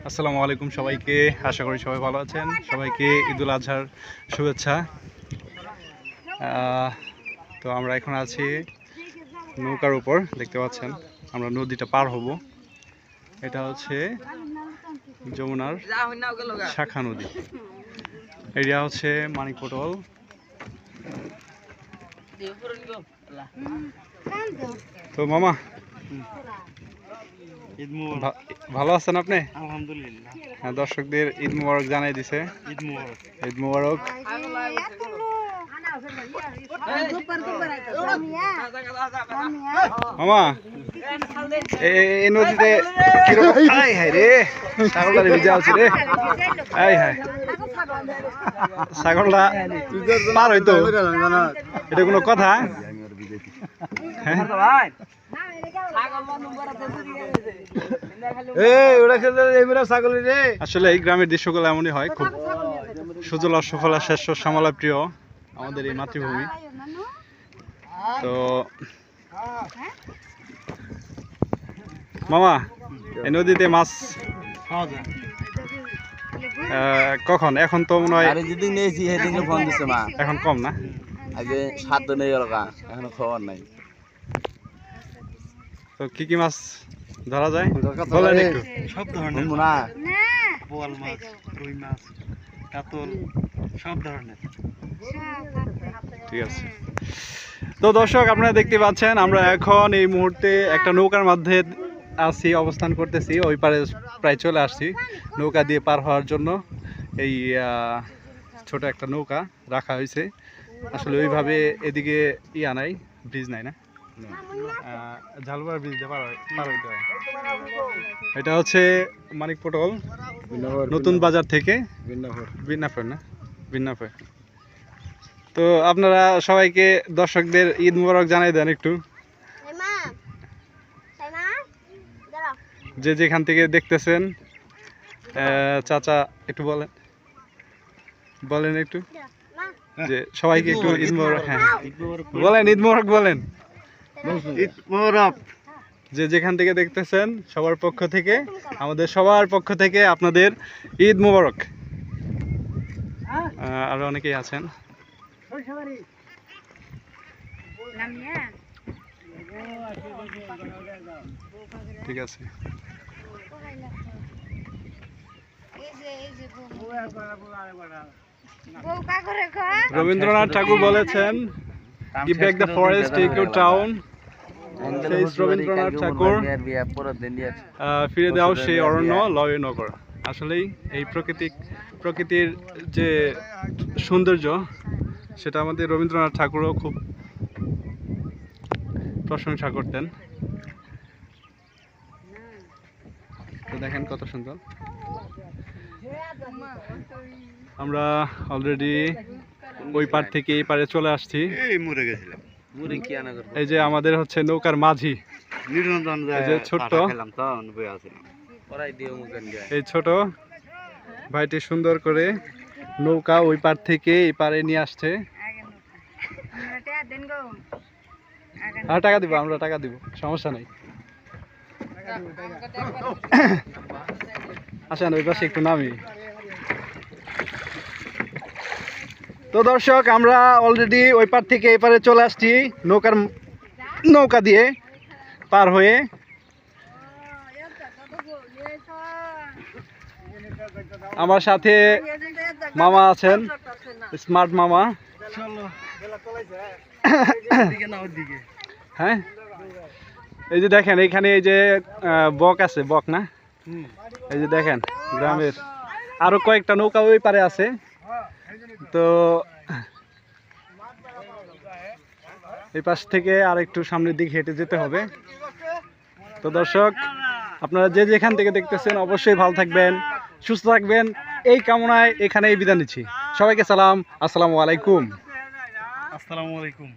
আসসালামু আলাইকুম সবাইকে, আশা করি সবাই ভালো আছেন। সবাইকে ঈদুল আজহার শুভেচ্ছা। তো আমরা এখন আছি নৌকার উপর, দেখতে পাচ্ছেন আমরা নদীটা পার হব। এটা হচ্ছে যমুনার শাখা নদী, এরিয়া হচ্ছে মানিকপটল। তো মামা ভালো আছেন আপনি? আলহামদুলিল্লাহ। হ্যাঁ, দর্শকদের ঈদ মুবারক জানাই দিছে। ঈদ মুবারক। ঈদ মুবারক। মামা এই নদীতে রে ছাগলটা ভিজা আছে রে। ছাগলটা পার হইতো, এটা কোনো কথা? আসলে এই গ্রামের দৃশ্যগুলো এমনই হয়, খুব সুজলা সুফলা শস্য শ্যামলা প্রিয় আমাদের এই মাতৃভূমি। তো মামা এই নদীতে মাছ কখন? এখন তো মনে হয় এখন কম না, আগে 7 দিন হয়ে গেল, এখনো খবর নাই। তো কি কি মাছ ধরা যায় বলেন একটু। সব ধরনের না বোয়াল মাছ, রুই মাছ, কাতল, সব ধরনের। ঠিক আছে। তো দর্শক আপনারা দেখতে পাচ্ছেন আমরা এখন এই মুহূর্তে একটা নৌকার মধ্যে আছি, অবস্থান করতেছি। ওই পারে প্রায় চলে আসছি নৌকা দিয়ে পার হওয়ার জন্য। এই ছোট একটা নৌকা রাখা হয়েছে, আসলে ওইভাবে এদিকে নাই, ব্রিজ নাই না, ঝালুয়ার ব্রিজ দিয়ে পার হইতে হয়। এটা হচ্ছে মানিকপটল নতুন বাজার থেকে বিন্নাফর না বিন্নাফর। তো আপনারা সবাইকে দর্শকদের ঈদ মুবারক জানাই দেন একটু, যে যেখান থেকে দেখতেছেন। চাচা একটু বলেন একটু যে সবাইকে একটু ঈদ মুবারক। হ্যাঁ বলেন, ঈদ মুবারক বলেন। ঈদ মুবারক। যে যেখান থেকে দেখতেছেন সবার পক্ষ থেকে, আমাদের সবার পক্ষ থেকে আপনাদের ঈদ মুবারক। আরো অনেকেই আছেন। ঠিক আছে। রবীন্দ্রনাথ ঠাকুর বলেছেন, give back the forest, take your town. Rabindranath ঠাকুর, ফিরে দাও সেই অরণ্য লয় নগর। আসলেই এই প্রকৃতির যে সৌন্দর্য, সেটা আমাদের রবীন্দ্রনাথ ঠাকুরও খুব প্রশংসা করতেন। তো দেখেন কত সুন্দর। আমরা অলরেডি ওই পার থেকে এই পারে চলে আসছি। এই যে আমাদের হচ্ছে নৌকার মাঝি, এই যে ছোট্ট, এই ছোট ভাইটি সুন্দর করে নৌকা ওই পার থেকে এই পারে নিয়ে আসছে। আর টাকা দিব, আমরা টাকা দিব, সমস্যা নাই। আসেন ওই পাশে একটু নামি। তো দর্শক আমরা অলরেডি ওই পার থেকে এই পারে চলে আসছি নৌকা দিয়ে পার হয়ে। আমার সাথে মামা আছেন, স্মার্ট মামা। হ্যাঁ এই যে দেখেন এখানে এই যে বক আছে, বক না, এই যে দেখেন গ্রামের আরো কয়েকটা নৌকা ওই পারে আছে। তো এই পাশ থেকে আর একটু সামনের দিকে হেঁটে যেতে হবে। তো দর্শক আপনারা যে যেখান থেকে দেখতেছেন অবশ্যই ভালো থাকবেন, সুস্থ থাকবেন, এই কামনায় এখানেই বিদায় নিচ্ছি। সবাইকে সালাম, আসসালামু আলাইকুম। আসসালামু আলাইকুম।